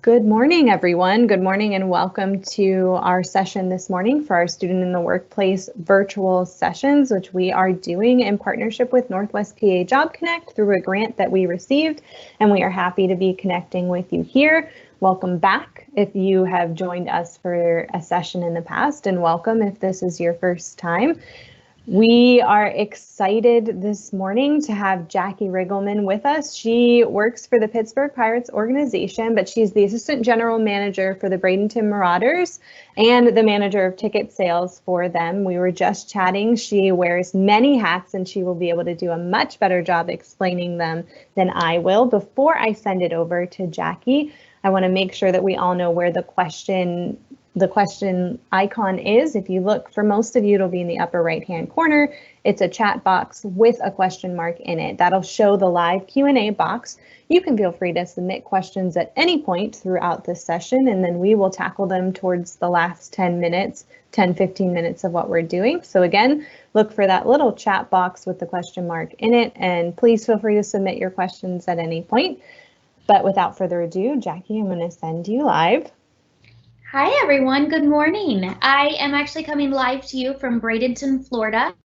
Good morning, everyone. Good morning and welcome to our session this morning for our Student in the Workplace virtual sessions, which we are doing in partnership with Northwest PA Job Connect through a grant that we received, and we are happy to be connecting with you here. Welcome back if you have joined us for a session in the past, and welcome if this is your first time. We are excited this morning to have Jackie Riggleman with us. She works for the Pittsburgh Pirates organization, but she's the assistant general manager for the Bradenton Marauders and the manager of ticket sales for them. We were just chatting. She wears many hats and she will be able to do a much better job explaining them than I will. Before I send it over to Jackie, I want to make sure that we all know where the question icon is. If you look, for most of you, it'll be in the upper right hand corner. It's a chat box with a question mark in it. That'll show the live Q&A box. You can feel free to submit questions at any point throughout this session, and then we will tackle them towards the last 10 minutes, 10-15 minutes of what we're doing. So again, look for that little chat box with the question mark in it, and please feel free to submit your questions at any point. But without further ado, Jackie, I'm going to send you live. Hi, everyone. Good morning. I am actually coming live to you from Bradenton, Florida.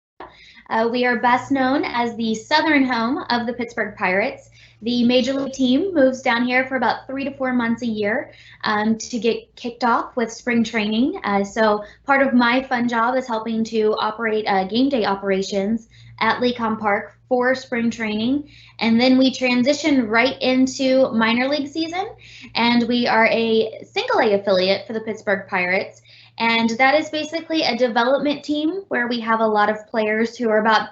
We are best known as the southern home of the Pittsburgh Pirates. The Major League team moves down here for about 3 to 4 months a year to get kicked off with spring training. So part of my fun job is helping to operate game day operations at Lecom Park for spring training. And then we transition right into minor league season. And we are a single A affiliate for the Pittsburgh Pirates. And that is basically a development team where we have a lot of players who are about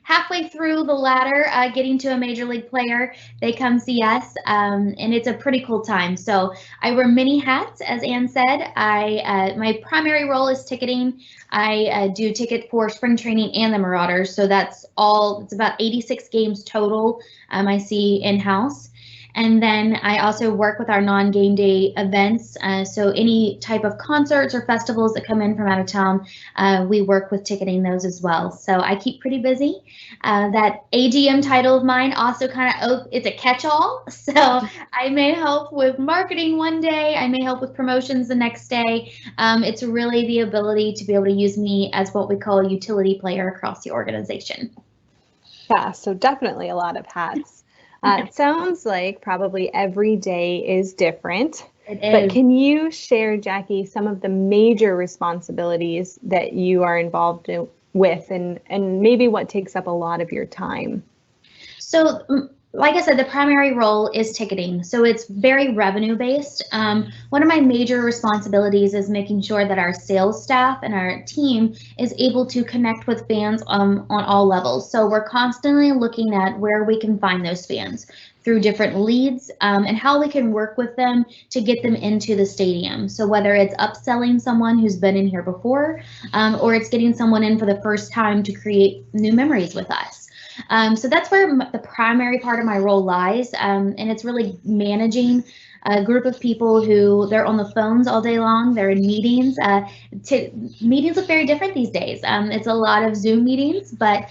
halfway through the ladder, getting to a major league player. They come see us, and it's a pretty cool time. So I wear many hats, as Ann said. My primary role is ticketing. I do ticket for spring training and the Marauders. So that's all. It's about 86 games total. I see in-house. And then I also work with our non-game day events. So any type of concerts or festivals that come in from out of town, we work with ticketing those as well. So I keep pretty busy. That AGM title of mine also it's a catch-all. So I may help with marketing one day. I may help with promotions the next day. It's really the ability to be able to use me as what we call a utility player across the organization. Yeah, so definitely a lot of hats. It sounds like probably every day is different. It is. But can you share, Jackie, some of the major responsibilities that you are involved with and maybe what takes up a lot of your time? So, like I said, the primary role is ticketing. So it's very revenue based. One of my major responsibilities is making sure that our sales staff and our team is able to connect with fans on all levels. So we're constantly looking at where we can find those fans through different leads and how we can work with them to get them into the stadium. So whether it's upselling someone who's been in here before or it's getting someone in for the first time to create new memories with us. So that's where the primary part of my role lies, and it's really managing a group of people who they're on the phones all day long. They're in meetings. Meetings look very different these days. It's a lot of Zoom meetings, but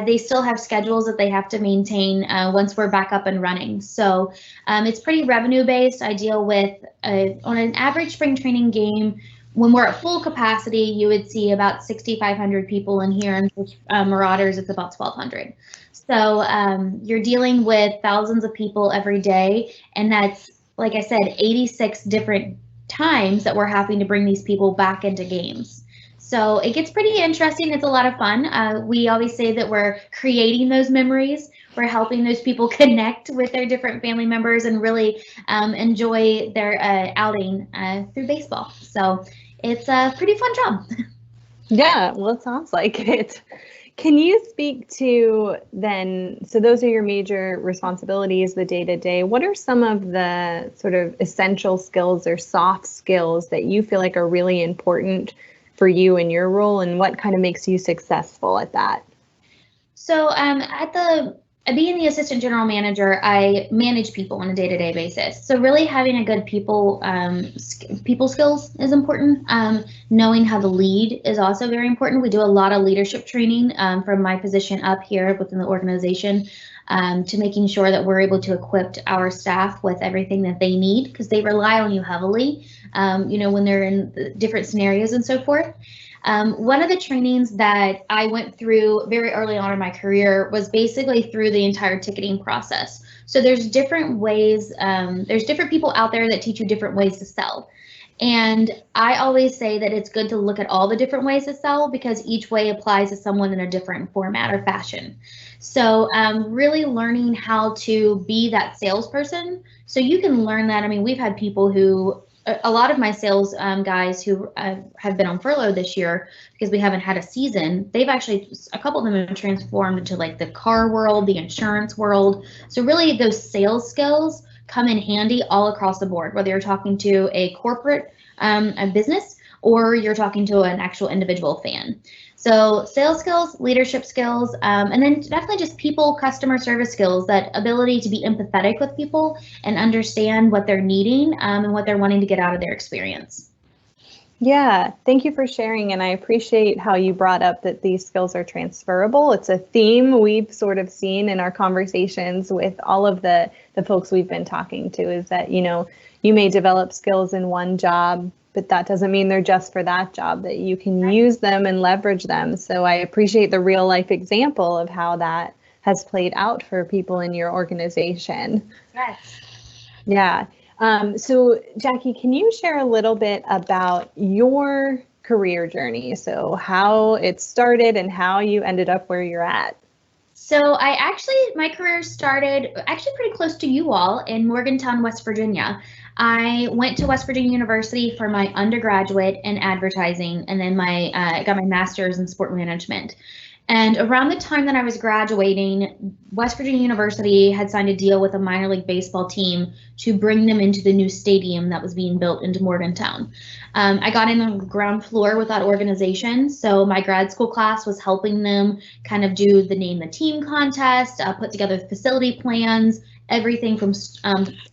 they still have schedules that they have to maintain once we're back up and running. So it's pretty revenue based. I deal with on an average spring training game. When we're at full capacity, you would see about 6,500 people in here, and for Marauders, it's about 1,200. So you're dealing with thousands of people every day, and that's, like I said, 86 different times that we're having to bring these people back into games. So it gets pretty interesting. It's a lot of fun. We always say that we're creating those memories. We're helping those people connect with their different family members and really enjoy their outing through baseball. So it's a pretty fun job. Yeah, well, it sounds like it. Can you speak to then, so those are your major responsibilities, the day-to-day. What are some of the sort of essential skills or soft skills that you feel like are really important for you in your role, and what kind of makes you successful at that? So being the assistant general manager, I manage people on a day-to-day basis. So really having a good people skills is important. Knowing how to lead is also very important. We do a lot of leadership training from my position up here within the organization to making sure that we're able to equip our staff with everything that they need, because they rely on you heavily, when they're in different scenarios and so forth. One of the trainings that I went through very early on in my career was basically through the entire ticketing process. So there's different ways, there's different people out there that teach you different ways to sell. And I always say that it's good to look at all the different ways to sell, because each way applies to someone in a different format or fashion. So really learning how to be that salesperson. So you can learn that. I mean, we've had people who, a lot of my sales guys who have been on furlough this year because we haven't had a season, they've actually, a couple of them have transformed into like the car world, the insurance world. So really those sales skills come in handy all across the board, whether you're talking to a corporate a business or you're talking to an actual individual fan. So sales skills, leadership skills, and then definitely just people, customer service skills, that ability to be empathetic with people and understand what they're needing and what they're wanting to get out of their experience. Yeah, thank you for sharing. And I appreciate how you brought up that these skills are transferable. It's a theme we've sort of seen in our conversations with all of the folks we've been talking to, is that, you may develop skills in one job, but that doesn't mean they're just for that job, that you can use them and leverage them. So I appreciate the real life example of how that has played out for people in your organization. Yes. Yeah. So Jackie, can you share a little bit about your career journey? So how it started and how you ended up where you're at. So my career started actually pretty close to you all in Morgantown, West Virginia. I went to West Virginia University for my undergraduate in advertising, and then I got my master's in sport management. And around the time that I was graduating, West Virginia University had signed a deal with a minor league baseball team to bring them into the new stadium that was being built into Morgantown. I got in on the ground floor with that organization, so my grad school class was helping them kind of do the name the team contest, put together facility plans, everything from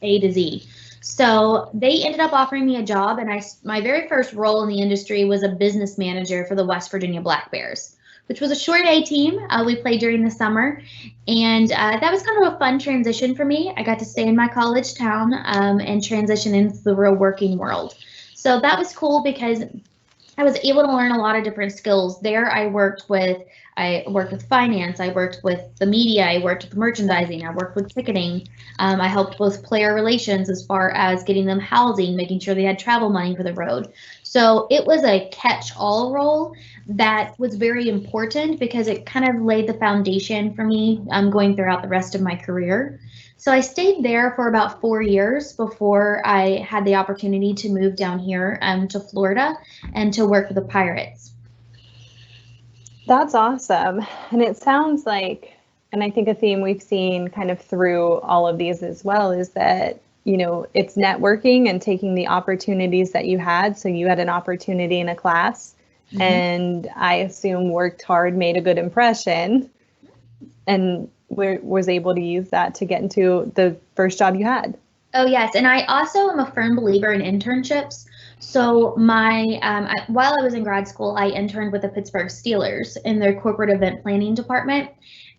A to Z. So they ended up offering me a job, and my very first role in the industry was a business manager for the West Virginia Black Bears, which was a short A team. We played during the summer, and that was kind of a fun transition for me. I got to stay in my college town and transition into the real working world. So that was cool because I was able to learn a lot of different skills. There I worked with finance, I worked with the media, I worked with merchandising, I worked with ticketing. I helped with player relations as far as getting them housing, making sure they had travel money for the road. So it was a catch-all role that was very important because it kind of laid the foundation for me going throughout the rest of my career. So I stayed there for about 4 years before I had the opportunity to move down here to Florida and to work with the Pirates. That's awesome. And it sounds like, and I think a theme we've seen kind of through all of these as well, is that, it's networking and taking the opportunities that you had. So you had an opportunity in a class, mm-hmm. and I assume worked hard, made a good impression, and was able to use that to get into the first job you had. Oh, yes. And I also am a firm believer in internships. So while I was in grad school, I interned with the Pittsburgh Steelers in their corporate event planning department.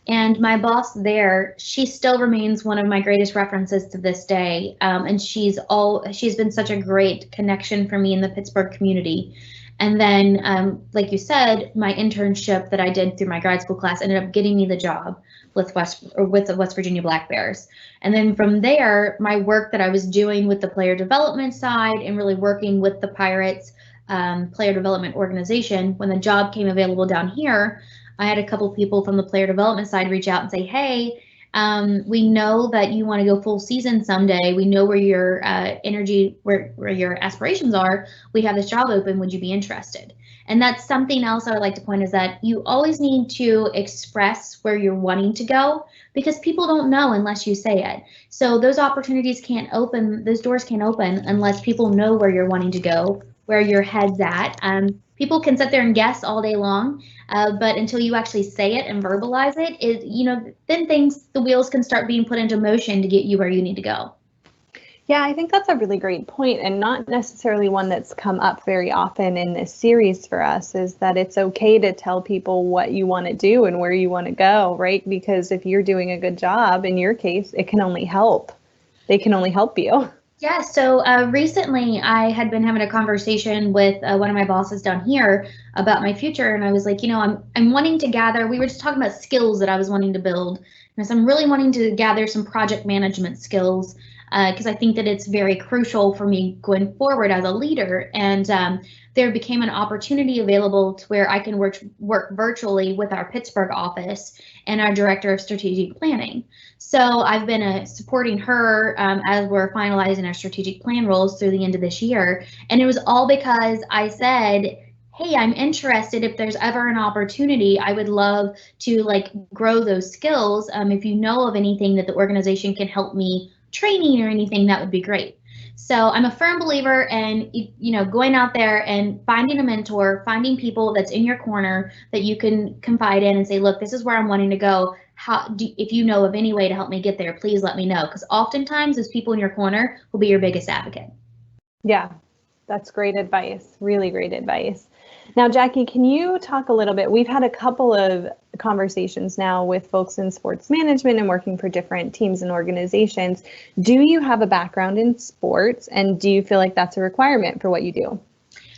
And my boss there, she still remains one of my greatest references to this day. And she's been such a great connection for me in the Pittsburgh community. And then, like you said, my internship that I did through my grad school class ended up getting me the job with the West Virginia Black Bears. And then from there, my work that I was doing with the player development side and really working with the Pirates player development organization, when the job came available down here, I had a couple people from the player development side reach out and say, hey, we know that you want to go full season someday. We know where your where your aspirations are. We have this job open. Would you be interested? And that's something else I would like to point, is that you always need to express where you're wanting to go, because people don't know unless you say it. So those opportunities can't open, those doors can't open unless people know where you're wanting to go, where your head's at. People can sit there and guess all day long, but until you actually say it and verbalize it, then the wheels can start being put into motion to get you where you need to go. Yeah, I think that's a really great point, and not necessarily one that's come up very often in this series for us, is that it's okay to tell people what you want to do and where you want to go, right? Because if you're doing a good job, in your case, it can only help. They can only help you. Yeah, so recently I had been having a conversation with one of my bosses down here about my future, and I was like, I'm wanting to gather. We were just talking about skills that I was wanting to build, and so I'm really wanting to gather some project management skills because I think that it's very crucial for me going forward as a leader. And there became an opportunity available to where I can work virtually with our Pittsburgh office and our director of strategic planning. So I've been supporting her as we're finalizing our strategic plan roles through the end of this year. And it was all because I said, hey, I'm interested. If there's ever an opportunity, I would love to grow those skills. If you know of anything that the organization can help me training or anything, that would be great. So I'm a firm believer in, going out there and finding a mentor, finding people that's in your corner that you can confide in and say, look, this is where I'm wanting to go. If you know of any way to help me get there, please let me know. Because oftentimes those people in your corner will be your biggest advocate. Yeah, that's great advice. Really great advice. Now, Jackie, can you talk a little bit? We've had a couple of conversations now with folks in sports management and working for different teams and organizations. Do you have a background in sports, and do you feel like that's a requirement for what you do?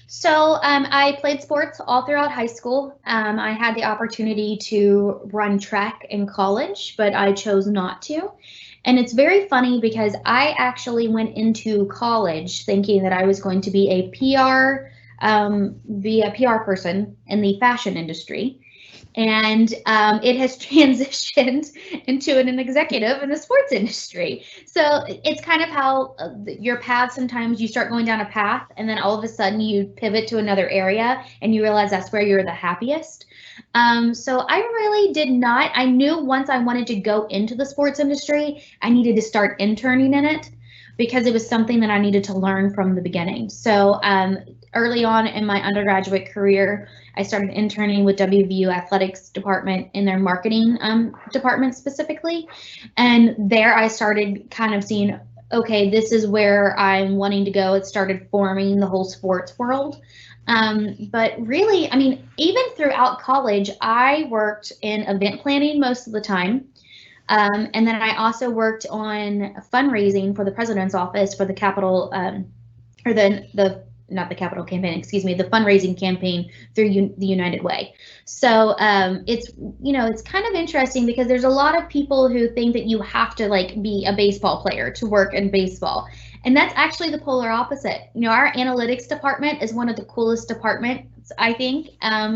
So I played sports all throughout high school. I had the opportunity to run track in college, but I chose not to. And it's very funny because I actually went into college thinking that I was going to be a PR person in the fashion industry. And it has transitioned into an executive in the sports industry. So it's kind of how your path, sometimes you start going down a path and then all of a sudden you pivot to another area and you realize that's where you're the happiest. So I really did not. I knew once I wanted to go into the sports industry, I needed to start interning in it because it was something that I needed to learn from the beginning. So early on in my undergraduate career, I started interning with WVU Athletics Department in their marketing department specifically. And there I started kind of seeing, okay, this is where I'm wanting to go. It started forming the whole sports world. But really, I mean, even throughout college, I worked in event planning most of the time. And then I also worked on fundraising for the president's office for the Capitol, not the Capitol campaign, excuse me, the fundraising campaign through the United Way. So it's kind of interesting because there's a lot of people who think that you have to be a baseball player to work in baseball. And that's actually the polar opposite. Our analytics department is one of the coolest departments, I think,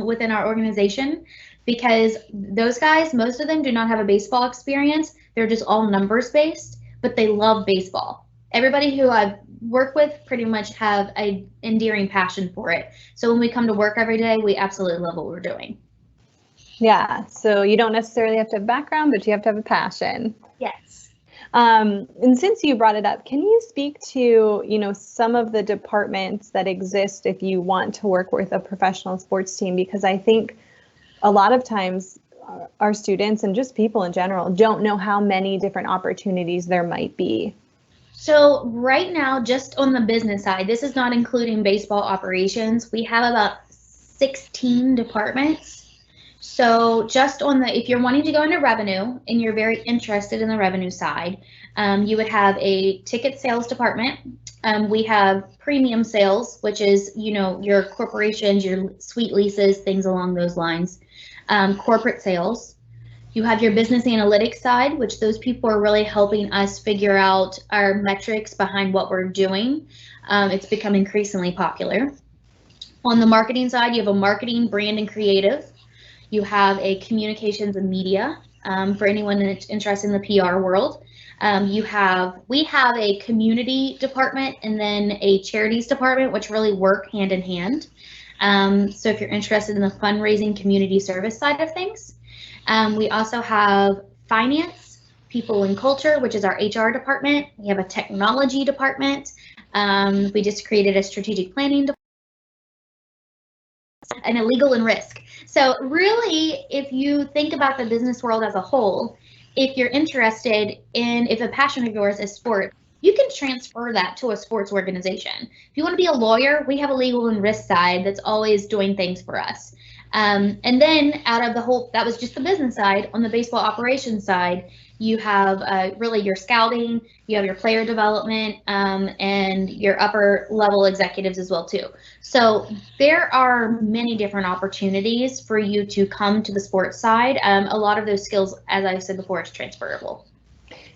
within our organization, because those guys, most of them do not have a baseball experience. They're just all numbers based, but they love baseball. Everybody who I've worked with pretty much have an endearing passion for it. So when we come to work every day, we absolutely love what we're doing. Yeah, so you don't necessarily have to have background, but you have to have a passion. Yes. And since you brought it up, can you speak to, some of the departments that exist if you want to work with a professional sports team? Because I think a lot of times our students and just people in general don't know how many different opportunities there might be. So right now, just on the business side, this is not including baseball operations, we have about 16 departments. So just if you're wanting to go into revenue and you're very interested in the revenue side, you would have a ticket sales department. We have premium sales, which is, your corporations, your suite leases, things along those lines. Corporate sales. You have your business analytics side, which those people are really helping us figure out our metrics behind what we're doing. It's become increasingly popular. On the marketing side, you have a marketing, brand, and creative. You have a communications and media for anyone that's interested in the PR world. We have a community department and then a charities department, which really work hand in hand. So if you're interested in the fundraising community service side of things. We also have finance, people and culture, which is our HR department. We have a technology department. We just created a strategic planning department. and illegal and risk. So really, if you think about the business world as a whole, if you're interested in, if a passion of yours is sport, you can transfer that to a sports organization. If you want to be a lawyer, we have a legal and risk side that's always doing things for us. And then out of the whole, that was just the business side. On the baseball operations side, you have really your scouting, you have your player development, and your upper level executives as well too. So there are many different opportunities for you to come to the sports side. A lot of those skills, as I said before, is transferable.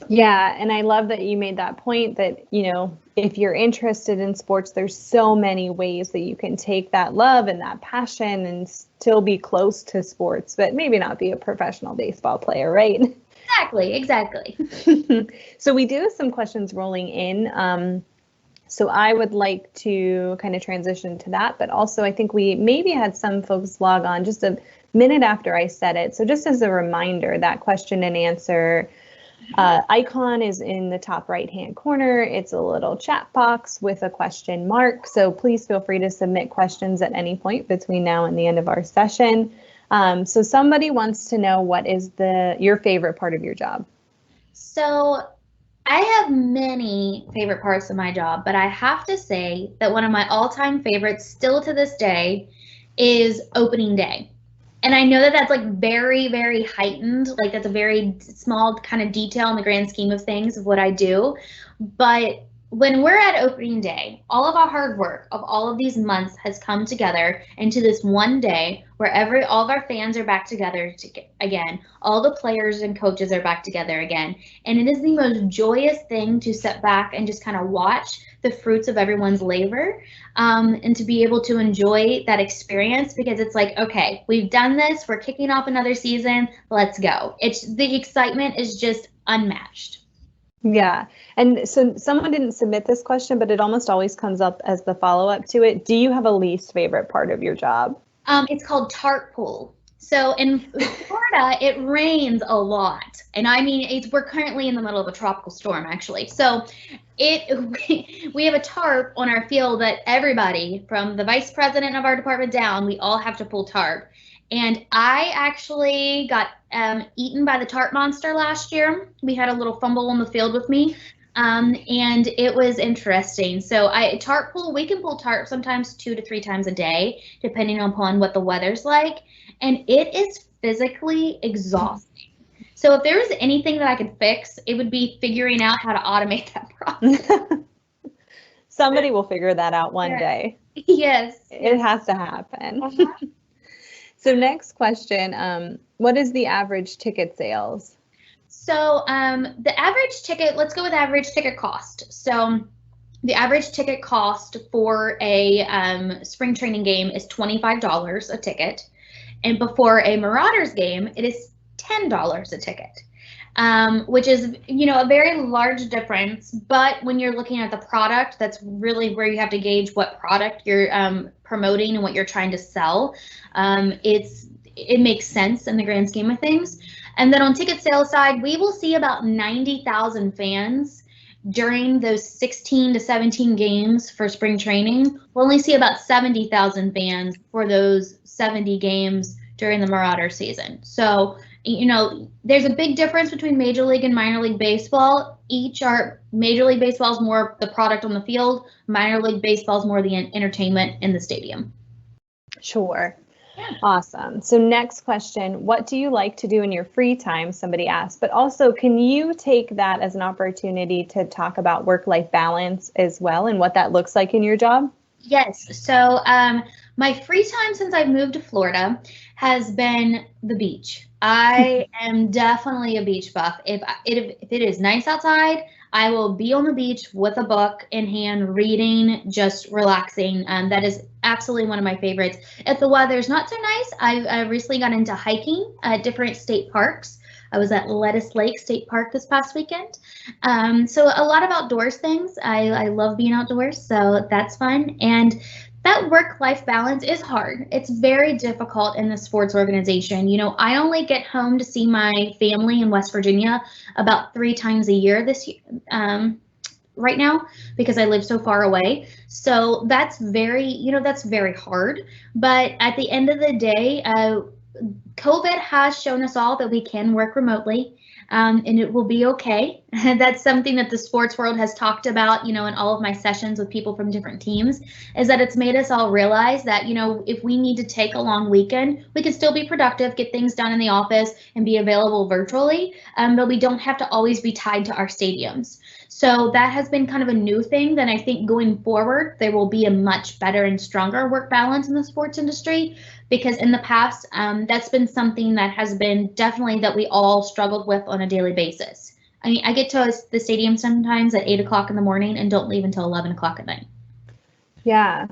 Yeah, and I love that you made that point that, you know, if you're interested in sports, there's so many ways that you can take that love and that passion and still be close to sports, but maybe not be a professional baseball player, right? Exactly. So we do have some questions rolling in. So I would like to kind of transition to that, but also I think we maybe had some folks log on just a minute after I said it. So just as a reminder, that question and answer icon is in the top right-hand corner. It's a little chat box with a question mark. So please feel free to submit questions at any point between now and the end of our session. So somebody wants to know, what is your favorite part of your job? So I have many favorite parts of my job, but I have to say that one of my all-time favorites still to this day is opening day. And I know that that's like very, very heightened, like that's a very small kind of detail in the grand scheme of things of what I do. But when we're at opening day, all of our hard work of all of these months has come together into this one day where all of our fans are back together again. All the players and coaches are back together again. And it is the most joyous thing to sit back and just kind of watch the fruits of everyone's labor, and to be able to enjoy that experience, because it's like, okay, we've done this, we're kicking off another season, let's go. The excitement is just unmatched. Yeah. And so someone didn't submit this question, but it almost always comes up as the follow-up to it. Do you have a least favorite part of your job? It's called tarp pull. So in Florida, it rains a lot. And I mean, we're currently in the middle of a tropical storm, actually. So we have a tarp on our field that everybody, from the vice president of our department down, we all have to pull tarp. And I actually got eaten by the tarp monster last year. We had a little fumble on the field with me, and it was interesting. So tarp pull, we can pull tarp sometimes 2 to 3 times a day, depending upon what the weather's like. And it is physically exhausting. So if there was anything that I could fix, it would be figuring out how to automate that process. Somebody will figure that out one day. Yes. It has to happen. So next question, what is the average ticket sales? So the average ticket, let's go with average ticket cost. So the average ticket cost for a spring training game is $25 a ticket. And before a Marauders game, it is $10 a ticket, which is, a very large difference. But when you're looking at the product, that's really where you have to gauge what product you're promoting and what you're trying to sell. It makes sense in the grand scheme of things. And then on ticket sales side, we will see about 90,000 fans during those 16 to 17 games for spring training. We'll only see about 70,000 fans for those 70 games during the Marauder season. So, there's a big difference between Major League and Minor League Baseball. Major League Baseball is more the product on the field. Minor League Baseball is more the entertainment in the stadium. Sure. Yeah. Awesome. So next question, what do you like to do in your free time? Somebody asked, but also can you take that as an opportunity to talk about work-life balance as well and what that looks like in your job? Yes. So my free time since I've moved to Florida has been the beach. I am definitely a beach buff. If it is nice outside, I will be on the beach with a book in hand, reading, just relaxing. That is absolutely one of my favorites. If the weather's not so nice, I recently got into hiking at different state parks. I was at Lettuce Lake State Park this past weekend. So a lot of outdoors things. I love being outdoors, so that's fun. And that work-life balance is hard. It's very difficult in the sports organization. I only get home to see my family in West Virginia about 3 times a year this year. right now because I live so far away. So that's that's very hard. But at the end of the day, COVID has shown us all that we can work remotely. And it will be okay. That's something that the sports world has talked about, in all of my sessions with people from different teams, is that it's made us all realize that, if we need to take a long weekend, we can still be productive, get things done in the office, and be available virtually, but we don't have to always be tied to our stadiums. So that has been kind of a new thing that I think going forward, there will be a much better and stronger work balance in the sports industry, because in the past, that's been something that has been definitely that we all struggled with on a daily basis. I mean, I get to the stadium sometimes at 8 o'clock in the morning and don't leave until 11 o'clock at night. Yeah.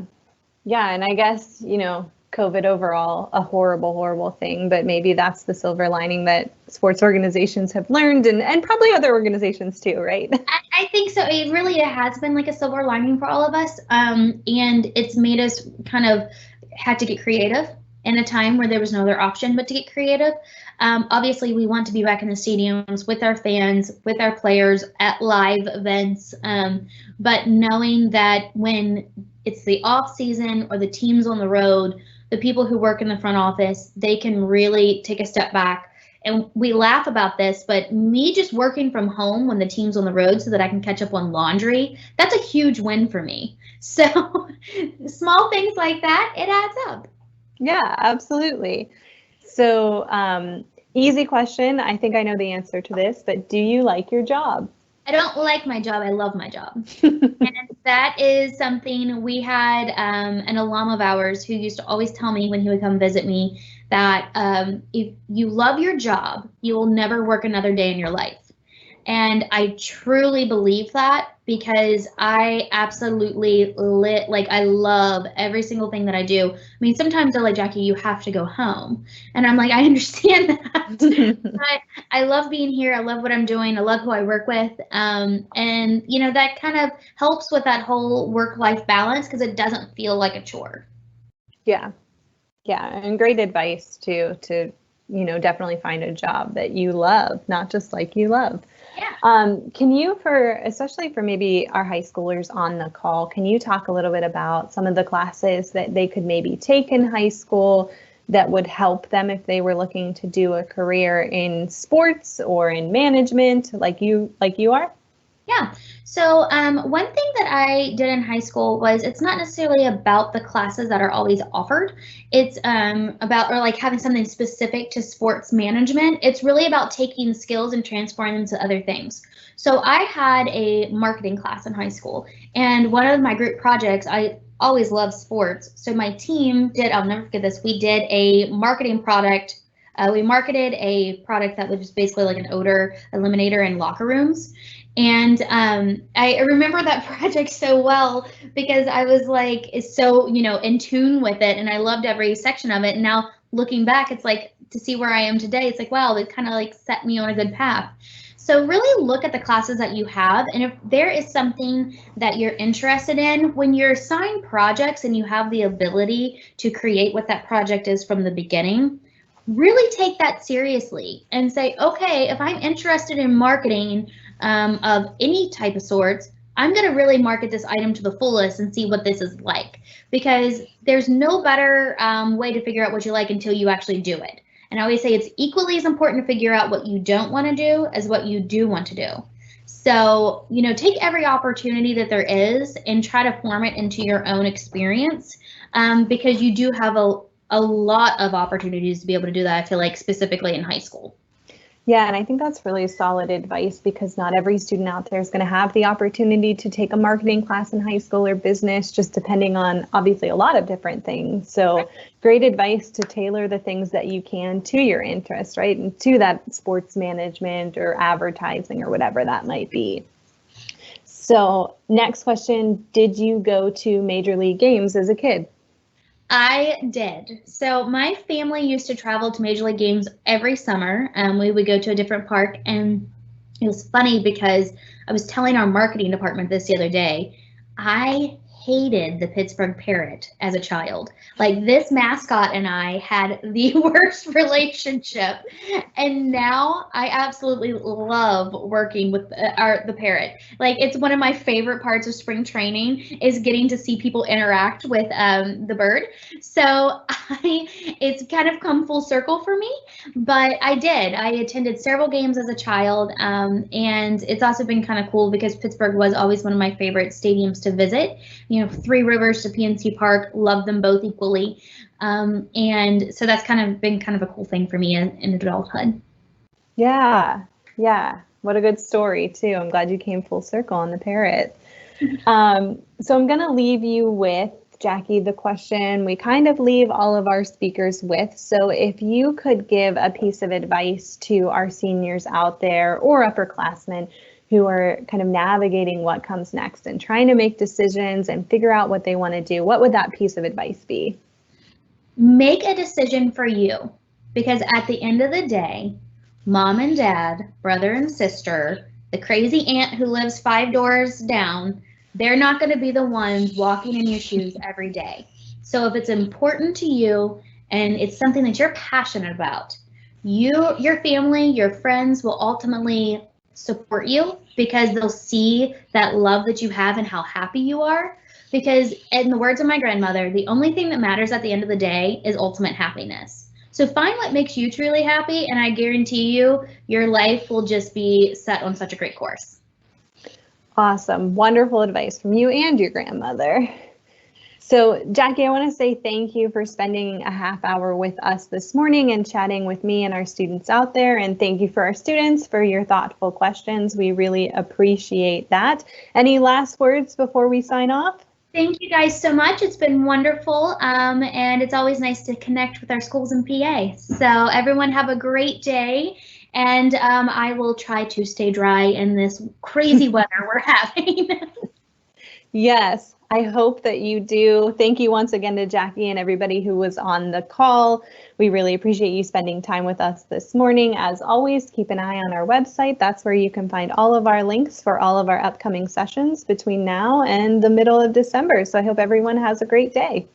Yeah. And I guess, COVID overall, a horrible, horrible thing, but maybe that's the silver lining that sports organizations have learned, and probably other organizations too, right? I think so. It really has been like a silver lining for all of us. And it's made us kind of had to get creative in a time where there was no other option but to get creative. Obviously, we want to be back in the stadiums with our fans, with our players at live events. But knowing that when it's the off season or the team's on the road, the people who work in the front office, they can really take a step back. And we laugh about this, but me just working from home when the team's on the road so that I can catch up on laundry, that's a huge win for me. So small things like that, it adds up. Yeah, absolutely. So easy question. I think I know the answer to this, but do you like your job? I don't like my job. I love my job. And that is something we had an alum of ours who used to always tell me when he would come visit me that if you love your job, you will never work another day in your life. And I truly believe that, because I absolutely I love every single thing that I do. I mean, sometimes they're like, Jackie, you have to go home. And I'm like, I understand that. But I love being here. I love what I'm doing. I love who I work with. And, that kind of helps with that whole work-life balance because it doesn't feel like a chore. Yeah. Yeah. And great advice too, to, definitely find a job that you love, not just like you love. Yeah. Can you, especially for maybe our high schoolers on the call, can you talk a little bit about some of the classes that they could maybe take in high school that would help them if they were looking to do a career in sports or in management like you are? Yeah. So one thing that I did in high school was, it's not necessarily about the classes that are always offered. It's about, or like having something specific to sports management. It's really about taking skills and transferring them to other things. So I had a marketing class in high school, and one of my group projects, I always loved sports. So my team did, I'll never forget this, we did a marketing product. We marketed a product that was just basically like an odor eliminator in locker rooms. And I remember that project so well because I was like, so, in tune with it, and I loved every section of it. And now looking back, it's like, to see where I am today, it's like, wow, it kind of like set me on a good path. So really look at the classes that you have, and if there is something that you're interested in, when you're assigned projects and you have the ability to create what that project is from the beginning, really take that seriously and say, okay, if I'm interested in marketing of any type of sorts, I'm going to really market this item to the fullest and see what this is like, because there's no better way to figure out what you like until you actually do it. And I always say it's equally as important to figure out what you don't want to do as what you do want to do. So, take every opportunity that there is and try to form it into your own experience, because you do have a lot of opportunities to be able to do that, I feel like, specifically in high school. Yeah, and I think that's really solid advice, because not every student out there is going to have the opportunity to take a marketing class in high school or business, just depending on obviously a lot of different things. So great advice to tailor the things that you can to your interest, right? And to that sports management or advertising or whatever that might be. So next question, did you go to major league games as a kid? I did. So my family used to travel to major league games every summer. We would go to a different park, and it was funny because I was telling our marketing department this the other day. I hated the Pittsburgh Parrot as a child. Like, this mascot and I had the worst relationship, and now I absolutely love working with the parrot. Like, it's one of my favorite parts of spring training is getting to see people interact with the bird. So it's kind of come full circle for me, but I attended several games as a child, and it's also been kind of cool because Pittsburgh was always one of my favorite stadiums to visit. You know, Three Rivers to PNC Park, love them both equally. And so that's kind of been kind of a cool thing for me in adulthood. Yeah. What a good story too. I'm glad you came full circle on the parrot. So I'm going to leave you with, Jackie, the question we kind of leave all of our speakers with. So if you could give a piece of advice to our seniors out there or upperclassmen who are kind of navigating what comes next and trying to make decisions and figure out what they want to do, what would that piece of advice be? Make a decision for you, because at the end of the day, mom and dad, brother and sister, the crazy aunt who lives 5 doors down, they're not going to be the ones walking in your shoes every day. So if it's important to you and it's something that you're passionate about, your family, your friends will ultimately support you because they'll see that love that you have and how happy you are. Because in the words of my grandmother, the only thing that matters at the end of the day is ultimate happiness. So find what makes you truly happy, and I guarantee you, your life will just be set on such a great course. Awesome. Wonderful advice from you and your grandmother. So, Jackie, I want to say thank you for spending a half hour with us this morning and chatting with me and our students out there. And thank you for our students for your thoughtful questions. We really appreciate that. Any last words before we sign off? Thank you guys so much. It's been wonderful. And it's always nice to connect with our schools in PA. So everyone have a great day. And I will try to stay dry in this crazy weather we're having. Yes, I hope that you do. Thank you once again to Jackie and everybody who was on the call. We really appreciate you spending time with us this morning. As always, keep an eye on our website. That's where you can find all of our links for all of our upcoming sessions between now and the middle of December. So I hope everyone has a great day.